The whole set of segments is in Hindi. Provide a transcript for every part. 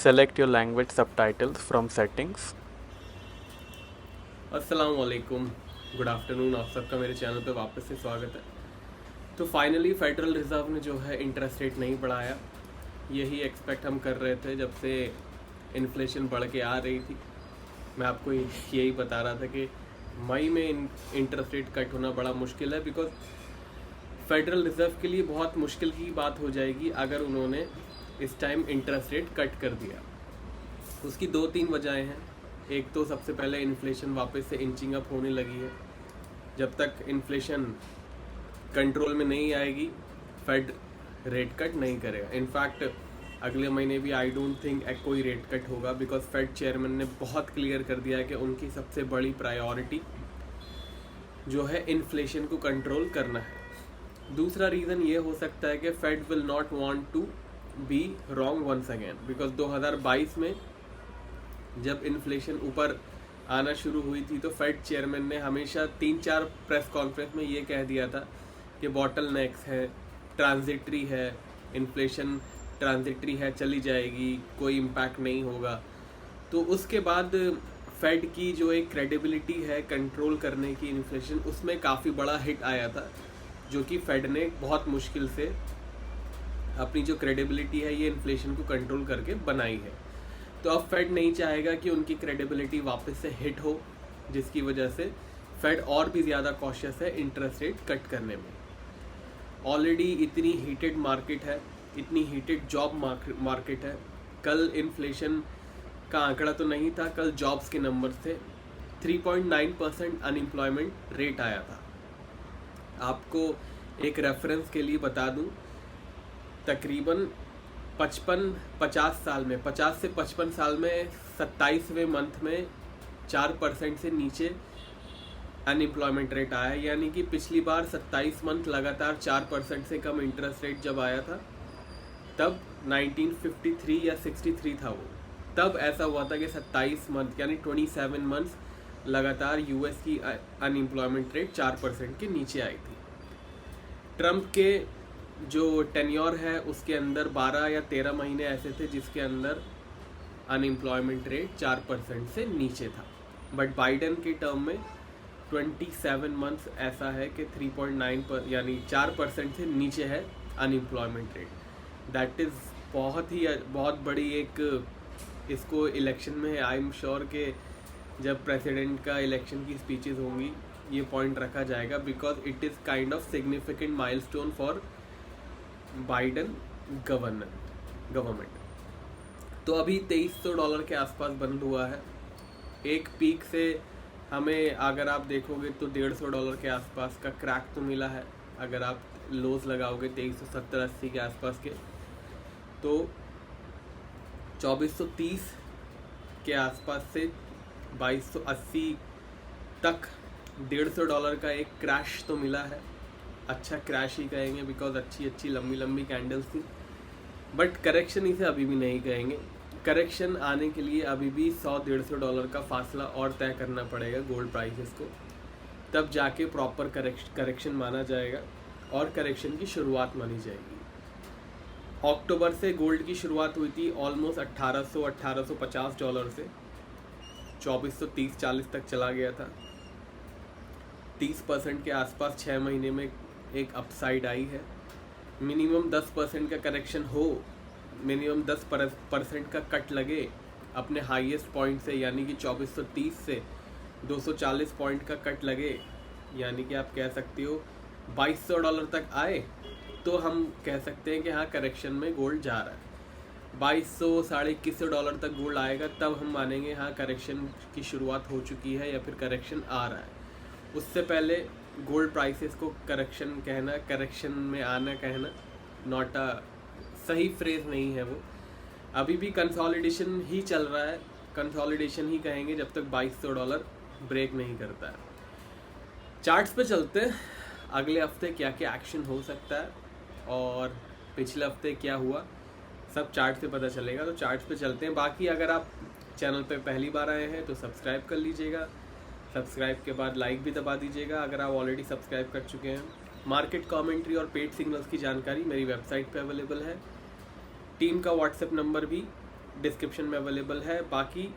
Select your language subtitles from settings. अस्सलाम वालेकुम, गुड आफ्टरनून। आप सबका मेरे चैनल पे वापस से स्वागत है। तो फाइनली फेडरल रिज़र्व ने जो है इंटरेस्ट रेट नहीं बढ़ाया। यही एक्सपेक्ट हम कर रहे थे जब से इन्फ्लेशन बढ़ के आ रही थी। मैं आपको यही बता रहा था कि मई में इंटरेस्ट रेट कट होना बड़ा मुश्किल है, बिकॉज फेडरल रिज़र्व के लिए बहुत मुश्किल की बात हो जाएगी अगर उन्होंने इस टाइम इंटरेस्ट रेट कट कर दिया। उसकी 2-3 वजहें हैं। एक तो सबसे पहले इन्फ्लेशन वापस से इंचिंग अप होने लगी है। जब तक इन्फ्लेशन कंट्रोल में नहीं आएगी फेड रेट कट नहीं करेगा। इनफैक्ट अगले महीने भी आई डोंट थिंक कोई रेट कट होगा, बिकॉज फेड चेयरमैन ने बहुत क्लियर कर दिया है कि उनकी सबसे बड़ी प्रायोरिटी जो है इन्फ्लेशन को कंट्रोल करना है। दूसरा रीज़न ये हो सकता है कि Fed will not want to be wrong once again, because 2022 में जब इन्फ्लेशन ऊपर आना शुरू हुई थी तो फेड चेयरमैन ने हमेशा 3-4 प्रेस कॉन्फ्रेंस में ये कह दिया था कि बॉटल नेक्स है, ट्रांजिटरी है, इन्फ्लेशन ट्रांजिटरी है, चली जाएगी, कोई इम्पैक्ट नहीं होगा। तो उसके बाद फेड की जो एक क्रेडिबिलिटी है कंट्रोल करने की इन्फ्लेशन, उसमें काफ़ी बड़ा हिट आया था, जो कि फेड ने बहुत मुश्किल से अपनी जो क्रेडिबिलिटी है ये इन्फ्लेशन को कंट्रोल करके बनाई है। तो अब फेड नहीं चाहेगा कि उनकी क्रेडिबिलिटी वापस से हिट हो, जिसकी वजह से फेड और भी ज़्यादा कॉशियस है इंटरेस्ट रेट कट करने में। ऑलरेडी इतनी हीटेड मार्केट है, इतनी हीटेड जॉब मार्केट है। कल इन्फ्लेशन का आंकड़ा तो नहीं था, कल जॉब्स के नंबर थे। 3.9% अनएम्प्लॉयमेंट रेट आया था। आपको एक रेफरेंस के लिए बता दूं, तकरीबन 50 साल में 50 से 55 साल में 27वें मंथ में 4% से नीचे अनएम्प्लॉयमेंट रेट आया। यानी कि पिछली बार 27 मंथ लगातार 4% से कम इंटरेस्ट रेट जब आया था तब 1953 या 63 था वो। तब ऐसा हुआ था कि 27 मंथ यानी 27 मंथ्स लगातार यूएस की अनएम्प्लॉयमेंट रेट 4% के नीचे आई थी। ट्रम्प के जो टेन्योर है उसके अंदर 12 या 13 महीने ऐसे थे जिसके अंदर अनएम्प्लॉयमेंट रेट 4% से नीचे था। बट बाइडन के टर्म में 27 मंथ्स ऐसा है कि 3.9 पर यानी 4% से नीचे है अनएम्प्लॉयमेंट रेट। दैट इज़ बहुत बड़ी एक, इसको इलेक्शन में आई एम श्योर कि जब प्रेसिडेंट का इलेक्शन की स्पीचेस होंगी ये पॉइंट रखा जाएगा, because it is kind of significant milestone for Biden government. तो अभी $2300 के आसपास बंद हुआ है। एक पीक से हमें अगर आप देखोगे तो $150 के आसपास का क्रैक तो मिला है। अगर आप लोज लगाओगे 2370-80 के आसपास के, तो 2430 के आसपास से 2280 तक $150 का एक क्रैश तो मिला है। अच्छा क्रैश ही कहेंगे, बिकॉज अच्छी लंबी कैंडल्स थी। बट करेक्शन इसे अभी भी नहीं कहेंगे। करेक्शन आने के लिए अभी भी $100-150 का फासला और तय करना पड़ेगा गोल्ड प्राइसेस को, तब जाके प्रॉपर करेक्शन माना जाएगा और करेक्शन की शुरुआत मानी जाएगी। अक्टूबर से गोल्ड की शुरुआत हुई थी ऑलमोस्ट $1850 से 2430-40 तक चला गया था। 30% के आसपास 6 महीने में एक अपसाइड आई है। मिनिमम 10% का करेक्शन हो, मिनिमम 10% का कट लगे अपने हाईएस्ट पॉइंट से, यानी कि 2430 से 240 पॉइंट का कट लगे, यानी कि आप कह सकते हो $2200 तक आए, तो हम कह सकते हैं कि हाँ करेक्शन में गोल्ड जा रहा है। 2200-2100 तक गोल्ड आएगा तब हम मानेंगे हाँ करेक्शन की शुरुआत हो चुकी है या फिर करेक्शन आ रहा है। उससे पहले गोल्ड प्राइसेस को करेक्शन कहना, करेक्शन में आना कहना नॉट अ सही फ्रेज नहीं है वो। अभी भी कंसोलिडेशन ही चल रहा है, कंसोलिडेशन ही कहेंगे जब तक $2200 ब्रेक नहीं करता है। चार्ट्स पे चलते हैं, अगले हफ्ते क्या क्या एक्शन हो सकता है और पिछले हफ्ते क्या हुआ, सब चार्ट से पता चलेगा। तो चार्ट्स पे चलते हैं। बाकी अगर आप चैनल पे पहली बार आए हैं तो सब्सक्राइब कर लीजिएगा, सब्सक्राइब के बाद लाइक भी दबा दीजिएगा अगर आप ऑलरेडी सब्सक्राइब कर चुके हैं। मार्केट कमेंट्री और पेड सिग्नल्स की जानकारी मेरी वेबसाइट पे अवेलेबल है। टीम का व्हाट्सएप नंबर भी डिस्क्रिप्शन में अवेलेबल है। बाकी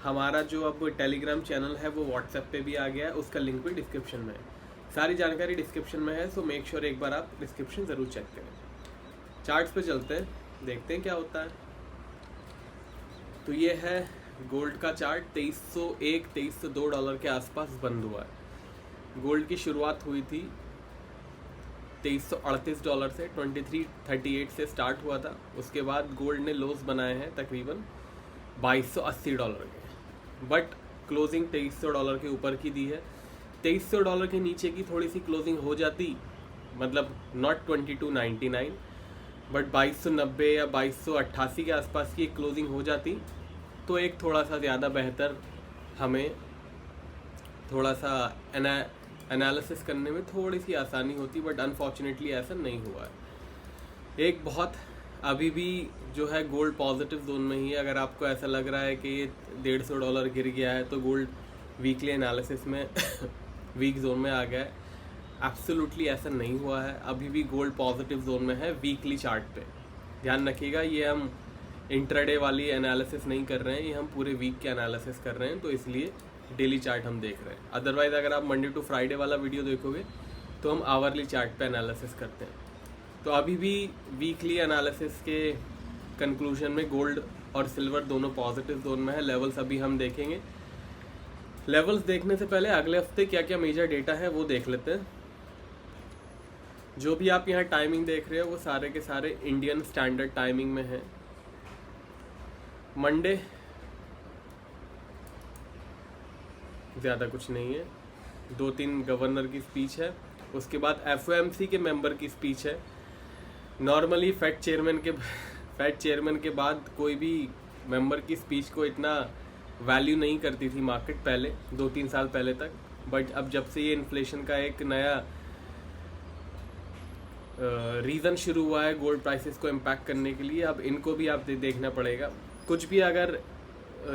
हमारा जो अब टेलीग्राम चैनल है वो व्हाट्सएप पे भी आ गया है, उसका लिंक भी डिस्क्रिप्शन में है। सारी जानकारी डिस्क्रिप्शन में है, सो मेक श्योर एक बार आप डिस्क्रिप्शन ज़रूर चेक करें। चार्ट्स पे चलते हैं, देखते हैं क्या होता है। तो ये है गोल्ड का चार्ट। 2301-2302 डॉलर के आसपास बंद हुआ है। गोल्ड की शुरुआत हुई थी 2338 डॉलर से, 2338 से स्टार्ट हुआ था। उसके बाद गोल्ड ने लोस बनाए हैं तकरीबन 2280 डॉलर के, बट क्लोजिंग 2300 डॉलर के ऊपर की दी है। 2300 डॉलर के नीचे की थोड़ी सी क्लोजिंग हो जाती, मतलब नॉट 2299 बट 2290 या 2288 के आसपास की क्लोजिंग हो जाती तो एक थोड़ा सा ज़्यादा बेहतर, हमें थोड़ा सा एनालिसिस करने में थोड़ी सी आसानी होती, बट अनफॉर्चुनेटली ऐसा नहीं हुआ है। एक बहुत अभी भी जो है गोल्ड पॉजिटिव जोन में ही है। अगर आपको ऐसा लग रहा है कि ये 150 डॉलर गिर गया है तो गोल्ड वीकली एनालिसिस में वीक जोन में आ गया है, एब्सोल्युटली ऐसा नहीं हुआ है। अभी भी गोल्ड पॉजिटिव जोन में है वीकली चार्ट पे। ध्यान रखिएगा, ये हम इंट्राडे वाली एनालिसिस नहीं कर रहे हैं, ये हम पूरे वीक के एनालिसिस कर रहे हैं, तो इसलिए डेली चार्ट हम देख रहे हैं। अदरवाइज़ अगर आप मंडे टू फ्राइडे वाला वीडियो देखोगे तो हम आवरली चार्ट पे एनालिसिस करते हैं। तो अभी भी वीकली एनालिसिस के कंक्लूजन में गोल्ड और सिल्वर दोनों पॉजिटिव जोन में है। लेवल्स अभी हम देखेंगे। लेवल्स देखने से पहले अगले हफ्ते क्या क्या मेजर डेटा है वो देख लेते हैं। जो भी आप यहाँ टाइमिंग देख रहे हो वो सारे के सारे इंडियन स्टैंडर्ड टाइमिंग में है। मंडे ज़्यादा कुछ नहीं है, 2-3 गवर्नर की स्पीच है, उसके बाद FOMC के मेंबर की स्पीच है। नॉर्मली फेड चेयरमैन के बाद कोई भी मेंबर की स्पीच को इतना वैल्यू नहीं करती थी मार्केट पहले 2-3 साल पहले तक, बट अब जब से ये इन्फ्लेशन का एक नया रीज़न शुरू हुआ है गोल्ड प्राइसेस को इम्पैक्ट करने के लिए, अब इनको भी आप देखना पड़ेगा। कुछ भी अगर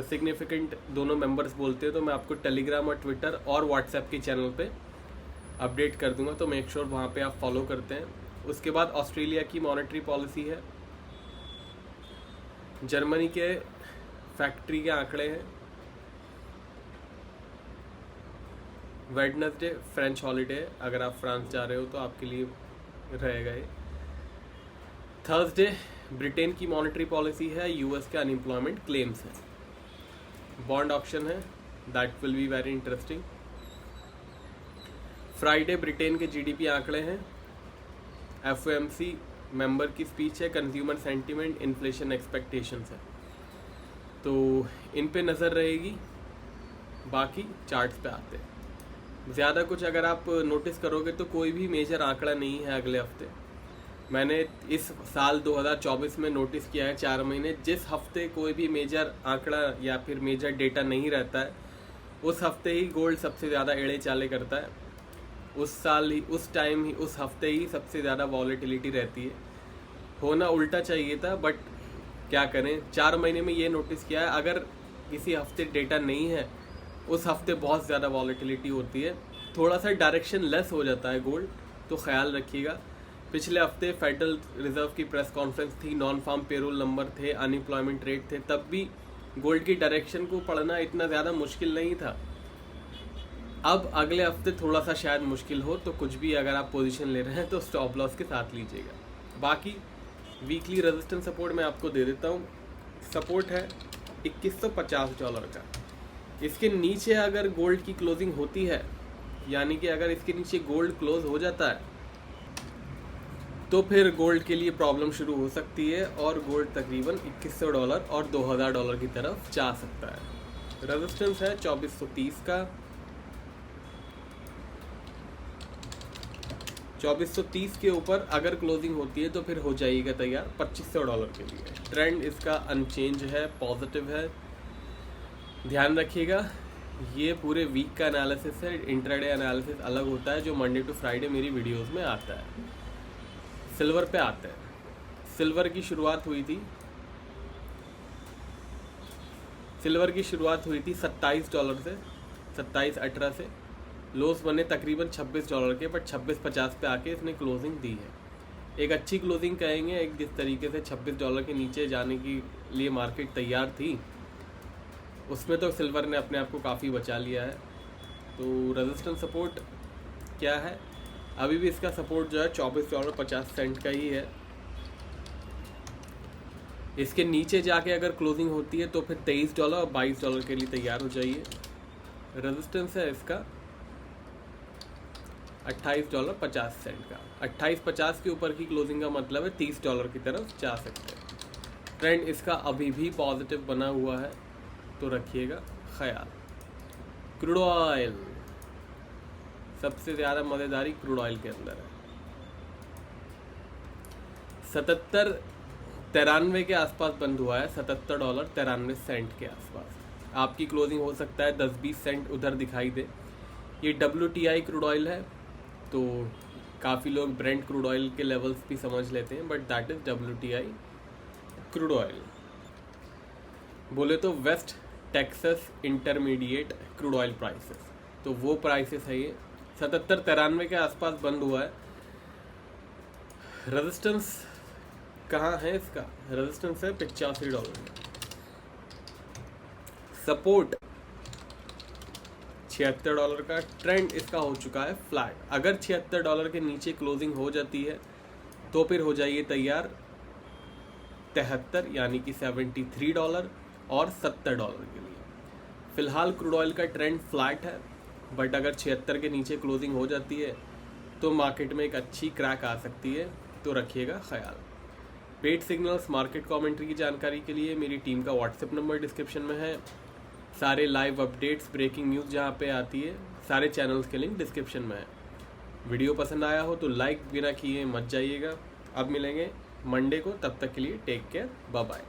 सिग्निफिकेंट दोनों मेंबर्स बोलते हैं तो मैं आपको टेलीग्राम और ट्विटर और व्हाट्सएप के चैनल पे अपडेट कर दूंगा, तो मेक श्योर वहाँ पे आप फॉलो करते हैं। उसके बाद ऑस्ट्रेलिया की मॉनेटरी पॉलिसी है, जर्मनी के फैक्ट्री के आंकड़े हैं, वेडनेसडे फ्रेंच हॉलीडे है, अगर आप फ्रांस जा रहे हो तो आपके लिए रहेगा ये। थर्सडे ब्रिटेन की मॉनेटरी पॉलिसी है, यूएस के अनएम्प्लॉयमेंट क्लेम्स है, बॉन्ड ऑप्शन है, that will be very interesting. Friday Britain के जीडीपी आंकड़े हैं, FOMC मेंबर की स्पीच है, कंज्यूमर सेंटीमेंट, इन्फ्लेशन एक्सपेक्टेशंस है, तो इन पे नज़र रहेगी। बाकी चार्ट्स पे आते हैं। ज़्यादा कुछ अगर आप नोटिस करोगे तो कोई भी मेजर आंकड़ा नहीं है अगले हफ्ते। मैंने इस साल 2024 में नोटिस किया है 4 महीने, जिस हफ्ते कोई भी मेजर आंकड़ा या फिर मेजर डेटा नहीं रहता है उस हफ्ते ही गोल्ड सबसे ज़्यादा एड़े चाले करता है। उस साल ही, उस टाइम ही, उस हफ्ते ही सबसे ज़्यादा वॉलेटिलिटी रहती है। होना उल्टा चाहिए था, बट क्या करें, 4 महीने में ये नोटिस किया है अगर किसी हफ्ते डेटा नहीं है उस हफ्ते बहुत ज़्यादा वॉलेटिलिटी होती है, थोड़ा सा डायरेक्शन लेस हो जाता है गोल्ड, तो ख्याल रखिएगा। पिछले हफ्ते फेडरल रिजर्व की प्रेस कॉन्फ्रेंस थी, नॉन फार्म पेरोल नंबर थे, अनएम्प्लॉयमेंट रेट थे, तब भी गोल्ड की डायरेक्शन को पढ़ना इतना ज़्यादा मुश्किल नहीं था। अब अगले हफ्ते थोड़ा सा शायद मुश्किल हो, तो कुछ भी अगर आप पोजीशन ले रहे हैं तो स्टॉप लॉस के साथ लीजिएगा। बाकी वीकली रेजिस्टेंस सपोर्ट मैं आपको दे देता हूँ। सपोर्ट है 2150 डॉलर का। इसके नीचे अगर गोल्ड की क्लोजिंग होती है, यानी कि अगर इसके नीचे गोल्ड क्लोज हो जाता है तो फिर गोल्ड के लिए प्रॉब्लम शुरू हो सकती है और गोल्ड तकरीबन 2100 डॉलर और 2000 डॉलर की तरफ जा सकता है। रेजिस्टेंस है 2430 का। 2430 के ऊपर अगर क्लोजिंग होती है तो फिर हो जाएगा तैयार 2500 डॉलर के लिए। ट्रेंड इसका अनचेंज है, पॉजिटिव है। ध्यान रखिएगा, ये पूरे वीक का एनालिसिस है, इंट्राडे एनालिसिस अलग होता है जो मंडे टू फ्राइडे मेरी वीडियोस में आता है। सिल्वर पे आते हैं। सिल्वर की शुरुआत हुई थी 27 डॉलर से, 27.18 से। लोस बने तकरीबन 26 डॉलर के, बट 26.50 पे आके इसने क्लोजिंग दी है। एक अच्छी क्लोजिंग कहेंगे, एक जिस तरीके से $26 के नीचे जाने के लिए मार्केट तैयार थी उसमें तो सिल्वर ने अपने आप को काफ़ी बचा लिया है। तो रेजिस्टेंस सपोर्ट क्या है, अभी भी इसका सपोर्ट जो है $24.50 का ही है। इसके नीचे जाके अगर क्लोजिंग होती है तो फिर $23 और $22 के लिए तैयार हो जाइए। रेजिस्टेंस है इसका $28.50 का। 28.50 के ऊपर की क्लोजिंग का मतलब है $30 की तरफ जा सकते हैं। ट्रेंड इसका अभी भी पॉजिटिव बना हुआ है, तो रखिएगा ख्याल। क्रूड ऑयल, सबसे ज़्यादा मज़ेदारी क्रूड ऑयल के अंदर है। 77.93 के आसपास बंद हुआ है, $77.93 के आसपास। आपकी क्लोजिंग हो सकता है 10-20 सेंट उधर दिखाई दे। ये WTI क्रूड ऑयल है, तो काफ़ी लोग ब्रेंट क्रूड ऑयल के लेवल्स भी समझ लेते हैं, but that is WTI crude oil. बोले तो West Texas intermediate crude oil prices, तो वो प्राइसेस है ये। 77.93 के आसपास बंद हुआ है। रेजिस्टेंस कहाँ है इसका, रेजिस्टेंस है $85। सपोर्ट $76 का। ट्रेंड इसका हो चुका है फ्लैट। अगर $76 के नीचे क्लोजिंग हो जाती है तो फिर हो जाइए तैयार 73 यानी कि $73 और $70 के लिए। फिलहाल क्रूड ऑयल का ट्रेंड फ्लैट है, बट अगर 76 के नीचे क्लोजिंग हो जाती है तो मार्केट में एक अच्छी क्रैक आ सकती है, तो रखिएगा ख्याल। पेड सिग्नल्स, मार्केट कमेंट्री की जानकारी के लिए मेरी टीम का व्हाट्सएप नंबर डिस्क्रिप्शन में है। सारे लाइव अपडेट्स, ब्रेकिंग न्यूज़ जहाँ पे आती है, सारे चैनल्स के लिंक डिस्क्रिप्शन में है। वीडियो पसंद आया हो तो लाइक बिना किए मत जाइएगा। अब मिलेंगे मंडे को, तब तक के लिए टेक केयर, बाय बाय।